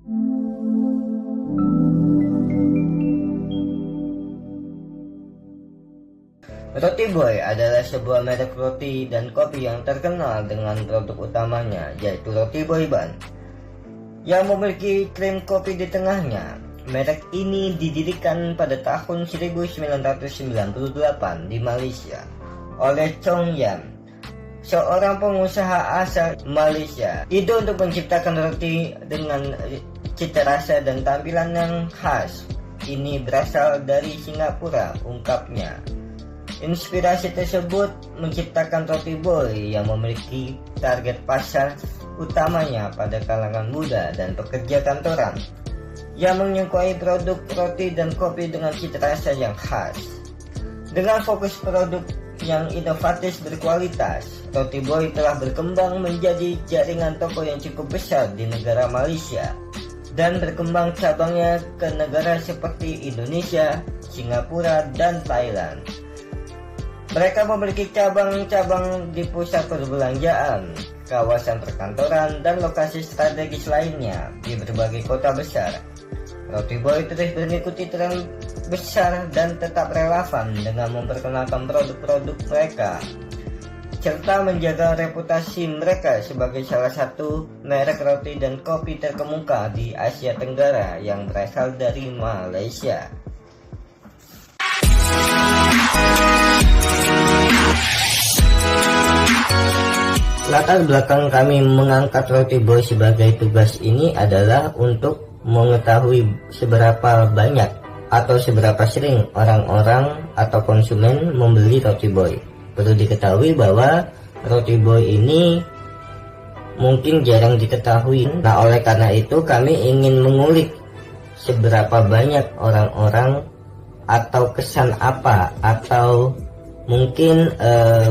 Roti Boy adalah sebuah merek roti dan kopi yang terkenal dengan produk utamanya, yaitu roti Boy Bun, yang memiliki krim kopi di tengahnya. Merek ini didirikan pada tahun 1998 di Malaysia oleh Chong Yam, seorang pengusaha asal Malaysia. Ide untuk menciptakan roti dengan cita rasa dan tampilan yang khas ini berasal dari Singapura, ungkapnya. Inspirasi tersebut menciptakan roti Boy yang memiliki target pasar utamanya pada kalangan muda dan pekerja kantoran yang menyukai produk roti dan kopi dengan cita rasa yang khas. Dengan fokus produk yang inovatif berkualitas, Roti Boy telah berkembang menjadi jaringan toko yang cukup besar di negara Malaysia dan berkembang cabangnya ke negara seperti Indonesia, Singapura, dan Thailand. Mereka memiliki cabang-cabang di pusat perbelanjaan, kawasan perkantoran, dan lokasi strategis lainnya di berbagai kota besar. Roti Boy terus mengikuti tren besar dan tetap relevan dengan memperkenalkan produk-produk mereka, serta menjaga reputasi mereka sebagai salah satu merek roti dan kopi terkemuka di Asia Tenggara yang berasal dari Malaysia. Latar belakang kami mengangkat Roti Boy sebagai tugas ini adalah untuk mengetahui seberapa banyak atau seberapa sering orang-orang atau konsumen membeli Roti Boy. Perlu diketahui bahwa Roti Boy ini mungkin jarang diketahui. Nah, oleh karena itu kami ingin mengulik seberapa banyak orang-orang atau kesan apa atau mungkin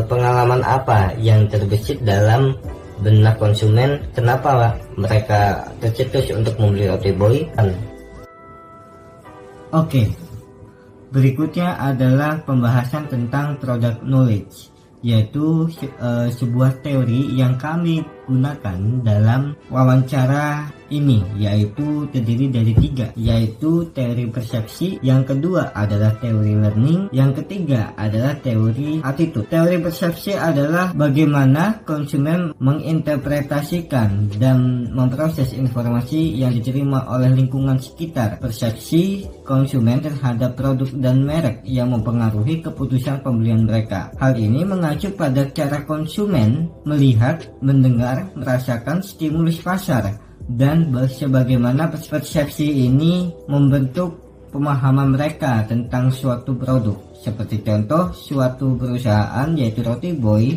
pengalaman apa yang terbesit dalam benak konsumen, kenapa mereka tercetus untuk membeli Roti Boy. Oke, berikutnya adalah pembahasan tentang product knowledge, yaitu sebuah teori yang kami gunakan dalam wawancara ini, yaitu terdiri dari 3, yaitu teori persepsi, yang kedua adalah teori learning, yang ketiga adalah teori attitude. Teori persepsi adalah bagaimana konsumen menginterpretasikan dan memproses informasi yang diterima oleh lingkungan sekitar. Persepsi konsumen terhadap produk dan merek yang mempengaruhi keputusan pembelian mereka. Hal ini mengacu pada cara konsumen melihat, mendengar, merasakan stimulus pasar, dan sebagaimana persepsi ini membentuk pemahaman mereka tentang suatu produk. Seperti contoh suatu perusahaan yaitu Roti Boy,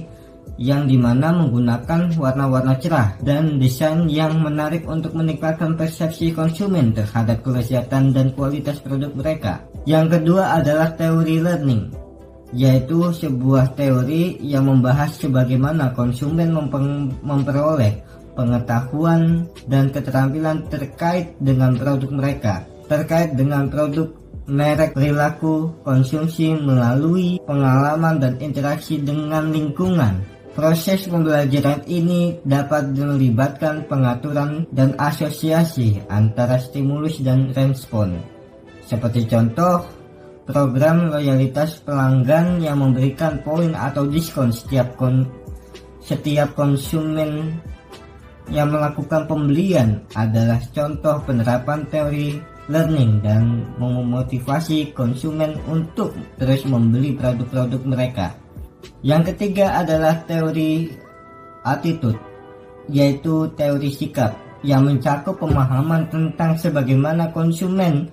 yang dimana menggunakan warna-warna cerah dan desain yang menarik untuk meningkatkan persepsi konsumen terhadap kelezatan dan kualitas produk mereka. Yang kedua adalah teori learning, yaitu sebuah teori yang membahas sebagaimana konsumen memperoleh pengetahuan dan keterampilan terkait dengan produk mereka, terkait dengan produk, merek, perilaku konsumsi melalui pengalaman dan interaksi dengan lingkungan. Proses pembelajaran ini dapat melibatkan pengaturan dan asosiasi antara stimulus dan respon. Seperti contoh, program loyalitas pelanggan yang memberikan poin atau diskon setiap konsumen yang melakukan pembelian adalah contoh penerapan teori learning dan memotivasi konsumen untuk terus membeli produk-produk mereka. Yang ketiga adalah teori attitude, yaitu teori sikap yang mencakup pemahaman tentang sebagaimana konsumen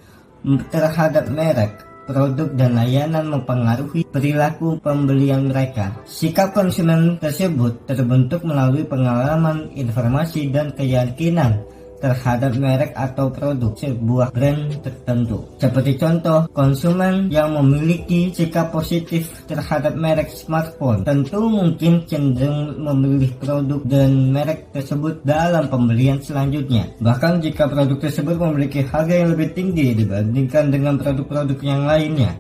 terhadap merek, produk, dan layanan mempengaruhi perilaku pembelian mereka. Sikap konsumen tersebut terbentuk melalui pengalaman, informasi, dan keyakinan terhadap merek atau produk sebuah brand tertentu. Seperti contoh, konsumen yang memiliki sikap positif terhadap merek smartphone tentu mungkin cenderung memilih produk dan merek tersebut dalam pembelian selanjutnya. Bahkan jika produk tersebut memiliki harga yang lebih tinggi dibandingkan dengan produk-produk yang lainnya.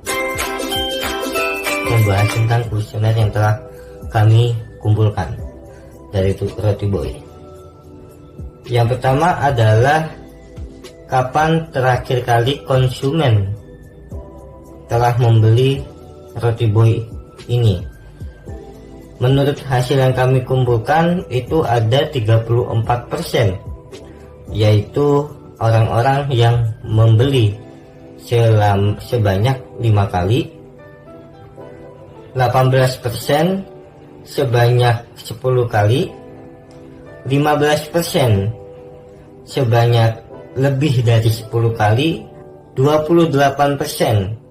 Membahas tentang kuesioner yang telah kami kumpulkan dari Roti Boy. Yang pertama adalah kapan terakhir kali konsumen telah membeli roti boy ini? Menurut hasil yang kami kumpulkan itu ada 34%, yaitu orang-orang yang membeli sebanyak 5 kali, 18% sebanyak 10 kali, 15% sebanyak lebih dari 10 kali, 28%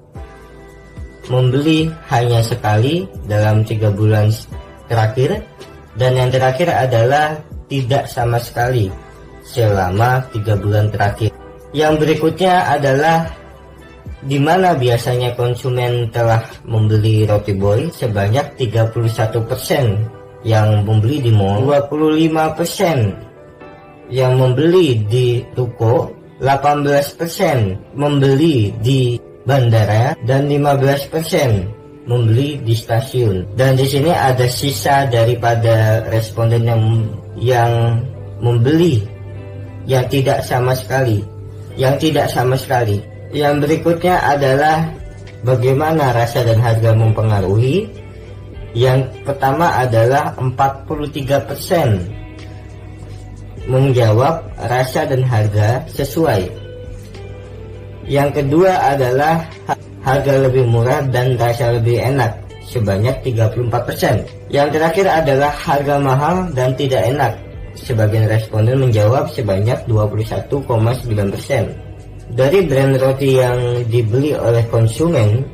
membeli hanya sekali dalam 3 bulan terakhir, dan yang terakhir adalah tidak sama sekali selama 3 bulan terakhir. Yang berikutnya adalah di mana biasanya konsumen telah membeli roti boy. Sebanyak 31% yang membeli di mall, 25% yang membeli di toko, 18% membeli di bandara, dan 15% membeli di stasiun. Dan di sini ada sisa daripada responden yang membeli yang tidak sama sekali. Yang berikutnya adalah bagaimana rasa dan harga mempengaruhi. Yang pertama adalah 43% menjawab rasa dan harga sesuai. Yang kedua adalah harga lebih murah dan rasa lebih enak, sebanyak 34%. Yang terakhir adalah harga mahal dan tidak enak. Sebagian responden menjawab sebanyak 21,9%. Dari brand roti yang dibeli oleh konsumen,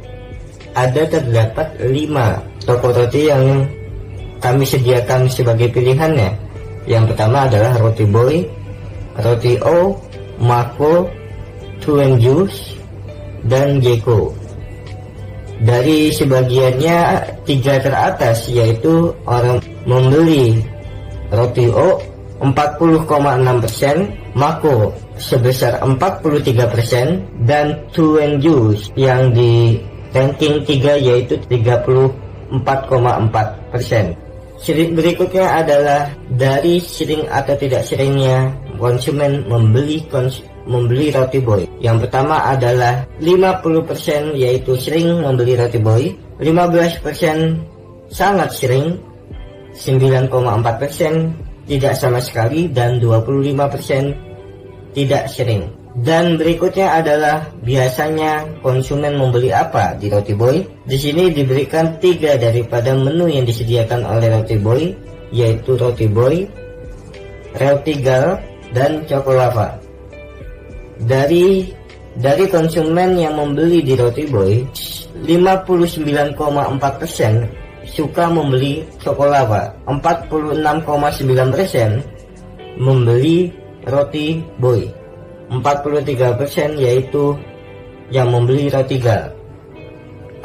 terdapat 5 toko roti yang kami sediakan sebagai pilihannya. Yang pertama adalah Roti Boy, Roti O, Mako, Tuen Juice, dan Jeko. Dari sebagiannya 3 teratas, yaitu orang membeli Roti O 40,6%, Mako sebesar 43%, dan Tuen Juice yang di ranking 3 yaitu 34,4%. Berikutnya adalah dari sering atau tidak seringnya konsumen membeli roti boy. Yang pertama adalah 50% yaitu sering membeli roti boy, 15% sangat sering, 9,4% tidak sama sekali, dan 25% tidak sering. Dan berikutnya adalah biasanya konsumen membeli apa di Roti Boy. Di sini diberikan 3 daripada menu yang disediakan oleh Roti Boy, yaitu Roti Boy, Roti Gal, dan Cokolava. Dari konsumen yang membeli di Roti Boy, 59,4% suka membeli Cokolava, 46,9% membeli Roti Boy, 43% yaitu yang membeli Roti Gal.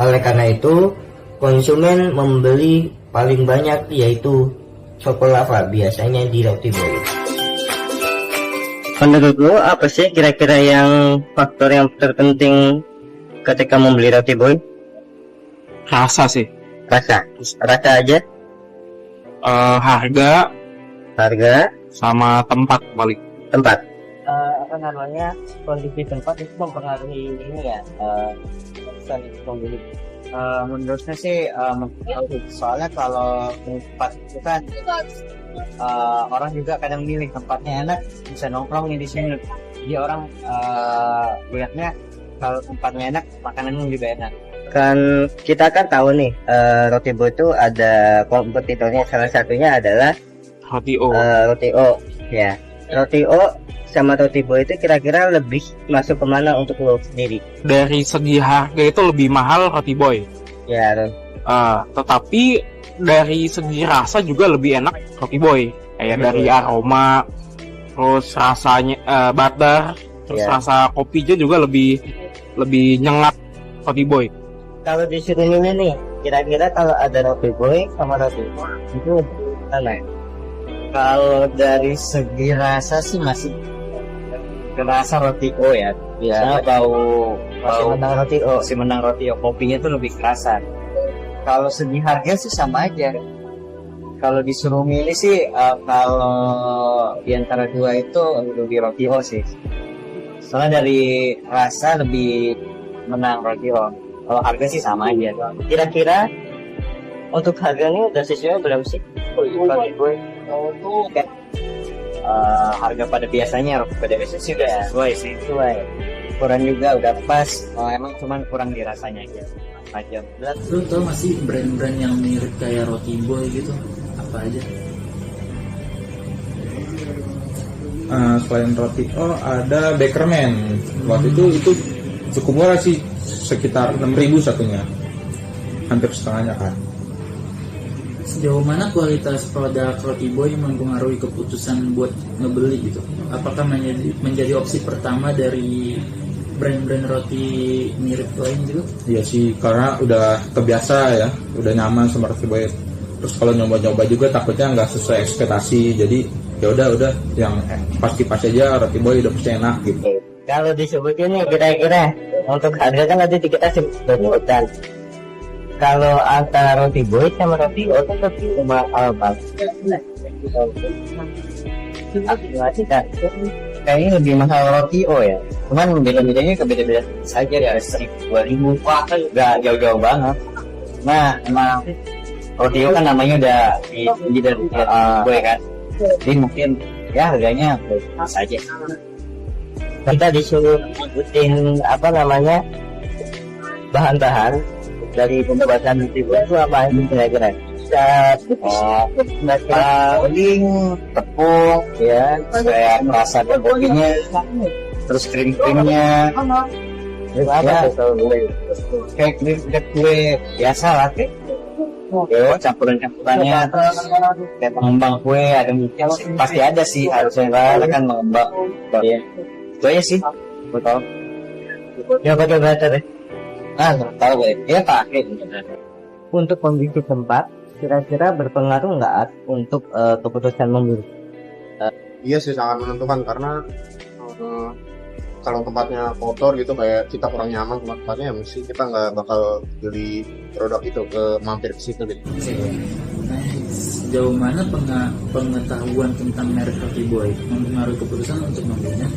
Oleh karena itu, konsumen membeli paling banyak yaitu Cokolava, biasanya di Roti Boy. Menurut lo apa sih kira-kira yang faktor yang terpenting ketika membeli Roti Boy? Rasa sih. Rasa aja. Harga sama tempat paling. Tempat. Kondisi tempat itu mempengaruhi ini ya, kondisi pembeli. Menurut saya sih soalnya kalau tempat itu kan orang juga kadang milih tempatnya enak, bisa nongkrong di sini. Jadi orang lihatnya kalau tempatnya enak, makanannya juga enak. Kan kita kan tahu nih, Roti Boy itu ada kompetitornya, salah satunya adalah Roti O. Roti O ya. Roti O sama Roti Boy itu kira-kira lebih masuk kemana untuk lo sendiri? Dari segi harga itu lebih mahal Roti Boy. Ya. Tetapi dari segi rasa juga lebih enak Roti Boy. Kayak dari aroma, terus rasanya butter, terus rasa kopinya juga lebih nyengat Roti Boy. Kalau disuruh milih nih, kira-kira kalau ada Roti Boy sama Roti O itu mana? Kalau dari segi rasa sih masih kerasa Roti O ya. Biasanya bau menang Roti O. Kopinya tuh lebih kerasa. Kalau segi harga sih sama aja. Kalau disuruh milih sih, kalau di antara dua itu lebih Roti O sih. Soalnya dari rasa lebih menang roti O. Kalau harga sih sama aja. Kira-kira untuk harganya udah sesuai berapa sih? Roti gue kan harga pada biasanya sih udah sesuai sih. Ukuran juga udah pas. Emang cuman kurang di rasanya aja. Aja. Lu tau masih brand-brand yang mirip kayak Roti Boy gitu? Apa aja? Selain roti ada Bakerman. Waktu itu cukup murah sih, sekitar 6.000 satunya, hampir setengahnya kan. Sejauh mana kualitas produk Roti Boy mempengaruhi keputusan buat ngebeli gitu? Apakah menjadi opsi pertama dari brand-brand roti mirip lain gitu? Iya sih, karena udah kebiasa ya, udah nyaman sama Roti Boy. Terus kalau nyoba-nyoba juga takutnya nggak sesuai ekspektasi, jadi ya udah yang pasti-pas aja Roti Boy udah pasti enak gitu. Kalau disebutin kira-kira untuk harga kan nanti kita sebutkan. Kalau antara Roti Boy sama Roti O itu lebih mahal banget. Kayaknya lebih mahal Roti O ya. Cuman beda-bedanya kebeda-beda saja ya, 1.000-2.000. Wah, nggak jauh-jauh banget. Nah, emang Roti O kan namanya udah tinggi dari Boy kan. Jadi mungkin ya harganya saja. Kita disuruh ngikutin bahan-bahan dari pembuatan Roti Boy itu apa ini kira-kira? Paling tepung ya, kayak rasa kopinya, terus krim-krimnya, ya, kayak krim kue biasa lah, campurannya, kayak pengembang kue ada pasti ada sih, harusnya kan mengembang, ya. Itu aja sih, betul. Ya pakai bater ya. Tahu gue, ya pakai. Untuk memiliki tempat, kira-kira berpengaruh nggak untuk keputusan membeli? Iya sih, sangat menentukan karena kalau tempatnya kotor gitu, kayak kita kurang nyaman sama tempatnya, ya mesti kita nggak bakal beli produk itu ke mampir ke situ gitu. Nah, sejauh mana pengetahuan tentang merek Roti Boy mempengaruhi keputusan untuk membelinya?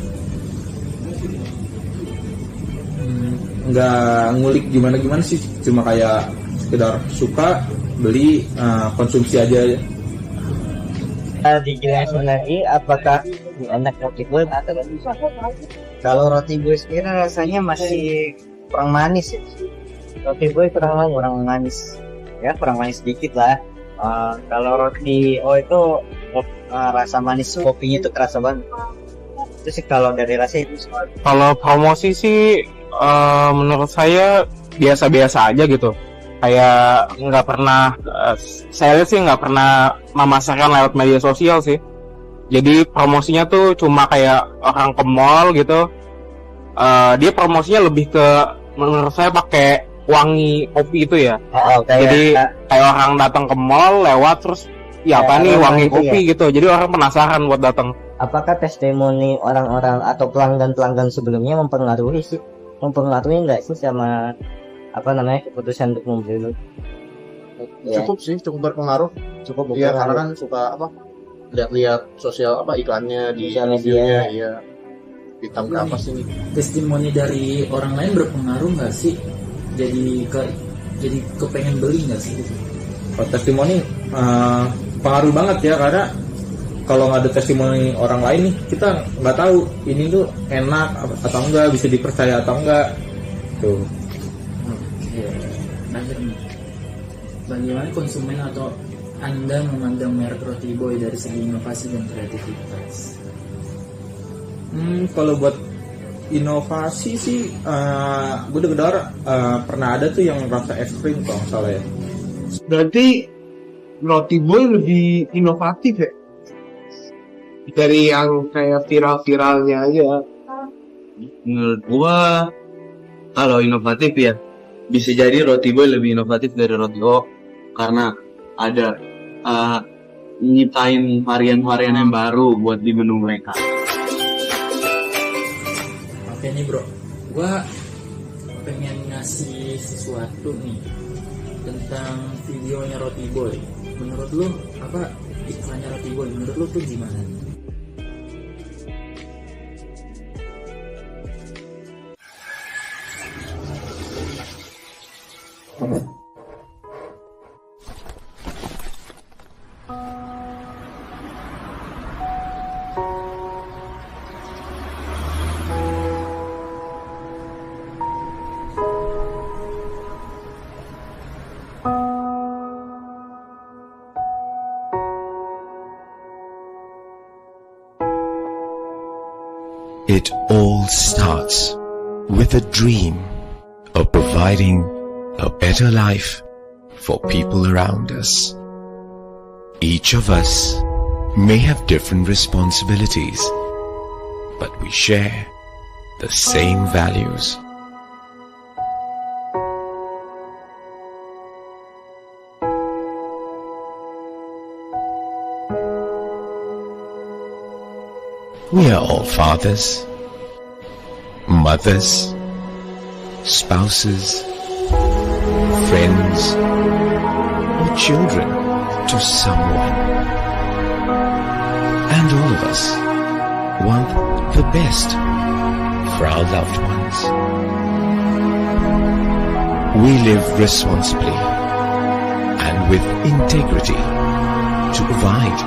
Nggak ngulik gimana sih, cuma kayak sekedar suka beli, konsumsi aja. Dijelasin lagi apakah enak Roti Boy atau kalau Roti Boy sendiri rasanya masih kurang manis ya. Roti Boy kurang manis ya, kurang manis sedikit lah. Kalau Roti O itu rasa manis kopinya itu kerasa banget. Itu sih kalau dari rasa itu. Kalau promosi sih menurut saya biasa-biasa aja gitu. Kayak nggak pernah, saya lihat sih nggak pernah memasarkan lewat media sosial sih. Jadi promosinya tuh cuma kayak orang ke mall gitu. Dia promosinya lebih ke, menurut saya pakai wangi kopi itu ya. Jadi kayak orang datang ke mall lewat terus, ya apa nih wangi kopi gitu. Jadi orang penasaran buat datang. Apakah testimoni orang-orang atau pelanggan-pelanggan sebelumnya mempengaruhi nggak sih sama keputusan untuk membeli? Cukup berpengaruh. Iya, karena kan suka lihat-lihat sosial iklannya di videonya, ya hitam berapa sih nih. Testimoni dari orang lain berpengaruh nggak sih? Jadi kepengen beli nggak sih? Testimoni pengaruh banget ya, karena kalau nggak ada testimoni orang lain nih, kita nggak tahu ini tuh enak atau enggak, bisa dipercaya atau enggak tuh. Bagaimana konsumen atau Anda memandang merek Roti Boy dari segi inovasi dan kreativitas? Kalau buat inovasi sih, gue dengar pernah ada tuh yang rasa es krim kalau nggak salah ya. Berarti Roti Boy lebih inovatif ya dari yang kayak viral-viralnya aja. Menurut gua kalau inovatif ya bisa jadi Roti Boy lebih inovatif dari Roti O karena ada nyiptain varian-varian yang baru buat di menu mereka. Oke nih bro, gua pengen ngasih sesuatu nih tentang videonya Roti Boy. Menurut lu iklannya Roti Boy? Menurut lu tuh gimana? It all starts with a dream of providing a better life for people around us. Each of us may have different responsibilities, but we share the same values. We are all fathers, mothers, spouses, friends, or children to someone. And all of us want the best for our loved ones. We live responsibly and with integrity to provide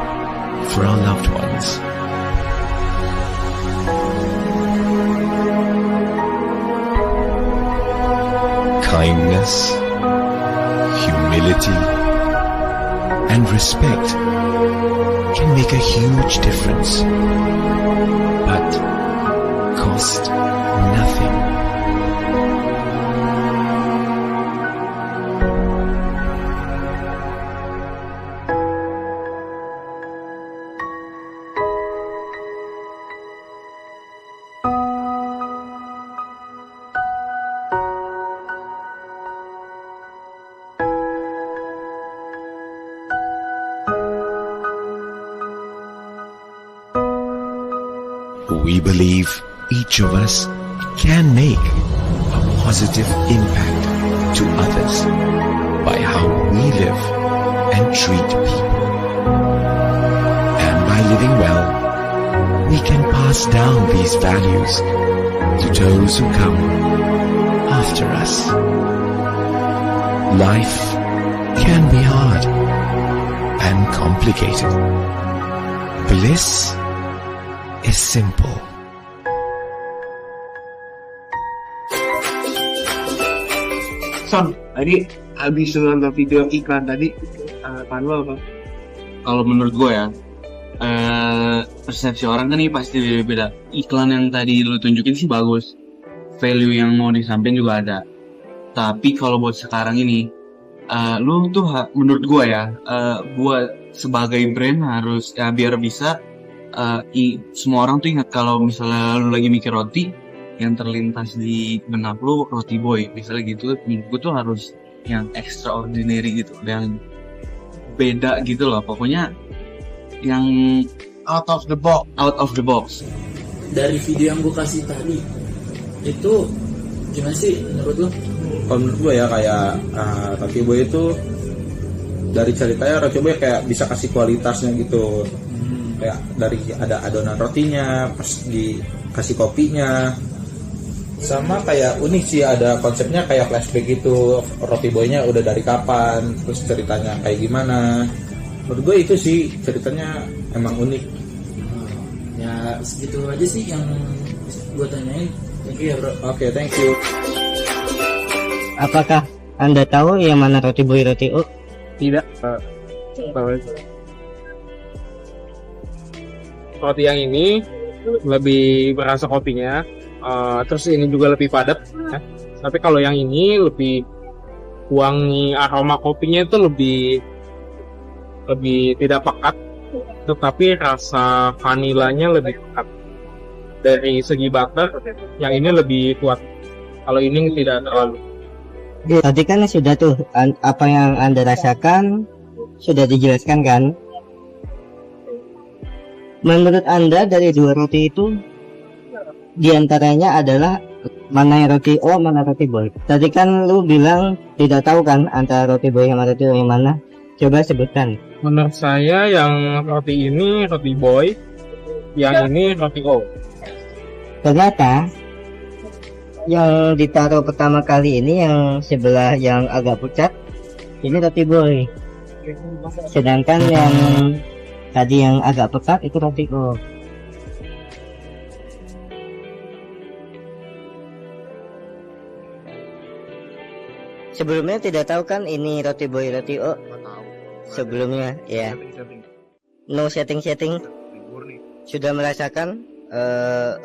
for our loved ones. Kindness, humility, and respect can make a huge difference, but cost nothing. We believe each of us can make a positive impact to others by how we live and treat people. And by living well, we can pass down these values to those who come after us. Life can be hard and complicated. Bliss is simple. Son, tadi habis nonton video iklan tadi, tanggapan lo apa? Kalau menurut gue ya, persepsi orang kan ini pasti beda-beda. Iklan yang tadi lo tunjukin sih bagus, value yang mau disampaikan juga ada. Tapi kalau buat sekarang ini, lo tuh menurut gue ya, buat sebagai brand harus ya biar bisa semua orang tuh ingat kalau misalnya lo lagi mikir roti, yang terlintas di benak lo roti boy, misalnya gitu. Menurut gue tuh harus yang extraordinary gitu, yang beda gitu loh. Pokoknya yang Out of the box. Dari video yang gue kasih tadi itu gimana sih menurut lo? Kalau menurut gue ya kayak Roti Boy itu dari ceritanya Roti Boy kayak bisa kasih kualitasnya gitu. Kayak dari ada adonan rotinya, pas dikasih kopinya, sama kayak unik sih, ada konsepnya kayak flashback gitu, Roti Boy-nya udah dari kapan, terus ceritanya kayak gimana. Menurut gue itu sih ceritanya emang unik. Ya segitu aja sih yang gue tanyain. Thank you ya bro. Oke, thank you. Apakah Anda tahu yang mana Roti Boy, Roti O? Tidak. Roti yang ini lebih berasa kopinya, terus ini juga lebih padat. Ya. Tapi kalau yang ini lebih wangi, aroma kopinya itu lebih tidak pekat, tetapi rasa vanilanya lebih pekat. Dari segi butter, yang ini lebih kuat. Kalau ini tidak terlalu. Tadi kan sudah tuh apa yang Anda rasakan sudah dijelaskan kan? Menurut Anda dari dua roti itu diantaranya adalah mana yang roti O, mana roti boy? Tadi kan lu bilang tidak tahu kan antara roti boy sama roti O yang mana? Coba sebutkan. Menurut saya yang roti ini roti boy, yang ini roti O. Ternyata yang ditaruh pertama kali ini yang sebelah yang agak pucat ini roti boy. Sedangkan yang tadi yang agak pekat itu roti O. Sebelumnya tidak tahu kan ini roti boy, roti O? Sebelumnya ya. No setting. Sudah merasakan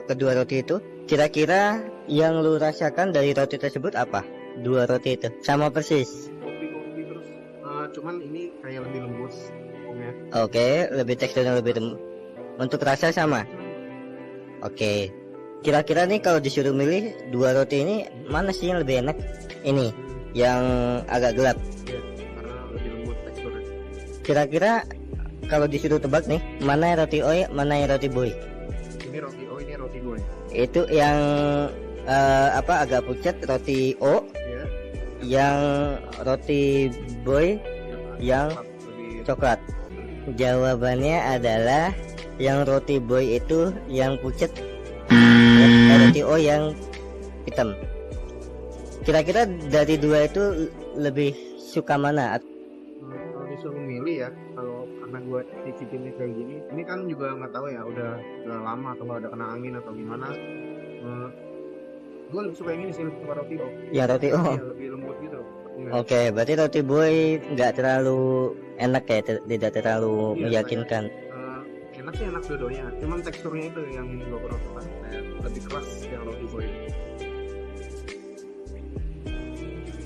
kedua roti itu. Kira-kira yang lu rasakan dari roti tersebut apa? Dua roti itu sama persis. Kopi terus cuman ini kayak lebih lembut ya. Oke, lebih teksturnya lebih untuk rasa sama. Oke. Kira-kira nih kalau disuruh milih dua roti ini mana sih yang lebih enak? Ini yang agak gelap. Ya, karena lebih lembut teksturnya. Kira-kira kalau disuruh tebak nih, mana yang roti Oi, mana yang roti Boy? Ini roti O, ini roti gue. Itu yang agak pucat roti O, Ya. yang roti Boy yang Lebih coklat. Jawabannya adalah yang roti Boy itu yang pucat, roti O yang hitam. Kira-kira dari dua itu lebih suka mana? kalau disuruh milih ya, kalau karena gue cicipinnya kayak gini, ini kan juga nggak tahu ya udah lama atau nggak udah kena angin atau gimana. Gue lebih suka yang ini sih, lebih suka roti O. Ya roti O. Iya, lebih lembut gitu. Iya. Oke, berarti roti Boy nggak terlalu enak ya, tidak terlalu Iya, meyakinkan. Enak sih, enak dua-duanya, cuman teksturnya itu yang gue kurang suka. Lebih keras yang roti Boy.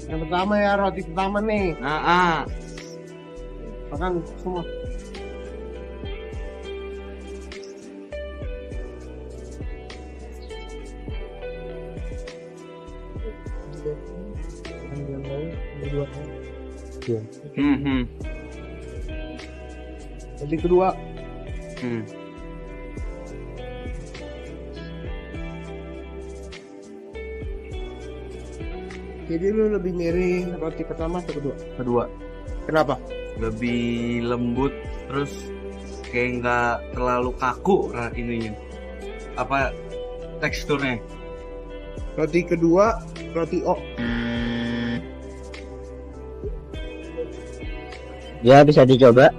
Yang pertama ya, roti pertama nih. Makan semua. Roti kedua. Jadi lu lebih milih roti pertama atau kedua? Kedua. Kenapa? Lebih lembut, terus kayak nggak terlalu kaku ininya. Apa teksturnya? Roti kedua, roti O. Ya bisa dicoba.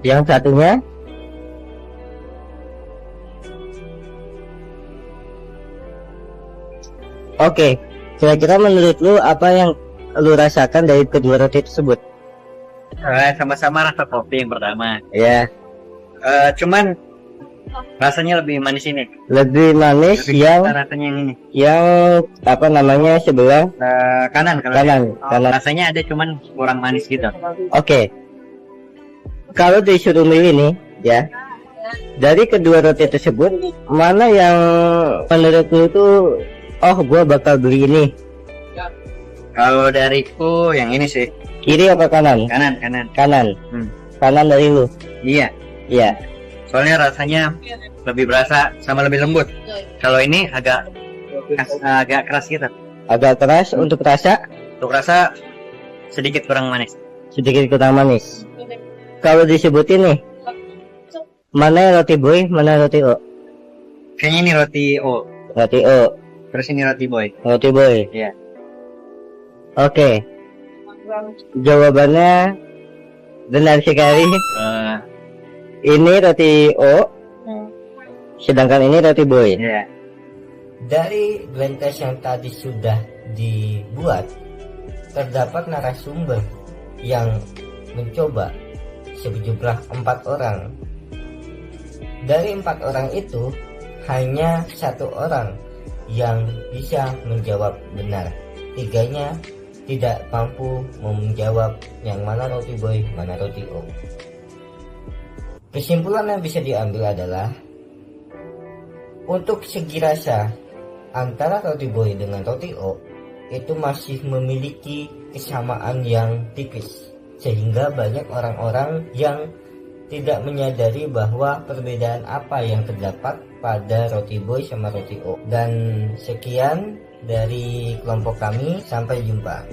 Yang satunya Oke, kira-kira menurut lu apa yang lu rasakan dari kedua roti tersebut? Sama-sama rasa kopi yang pertama. Ya, Cuman rasanya lebih manis ini. lebih manis yang Rasanya yang ini. apa namanya sebelah Kanan kalau kanan. Kanan. rasanya ada cuman kurang manis gitu. Oke. Kalau disuruh milih nih, ya. Dari kedua roti tersebut, mana yang menurut lu itu gua bakal beli ini? Kalau dariku yang ini sih. Kiri apa kanan? Kanan. Kanan. Kanan dari lu. Iya. Iya. Soalnya rasanya lebih berasa sama lebih lembut. Kalau ini agak keras gitu. Agak keras untuk rasa, Untuk rasa sedikit kurang manis. sedikit kurang manis. Kalau disebutin nih, mana roti Boy, mana roti O? Kayaknya ini roti O. Roti O, Terus ini roti Boy. roti Boy. Iya. Oke. Jawabannya benar sekali. Ini roti O, sedangkan ini roti Boy. Iya. Dari blend test yang tadi sudah dibuat, terdapat narasumber yang mencoba sejumlah 4 orang. Dari 4 orang itu, hanya 1 orang yang bisa menjawab benar. 3-nya tidak mampu menjawab yang mana roti Boy, mana roti O. Kesimpulan yang bisa diambil adalah untuk segi rasa antara roti Boy dengan roti O itu masih memiliki kesamaan yang tipis, sehingga banyak orang-orang yang tidak menyadari bahwa perbedaan apa yang terdapat pada roti Boy sama roti O. Dan sekian dari kelompok kami, sampai jumpa.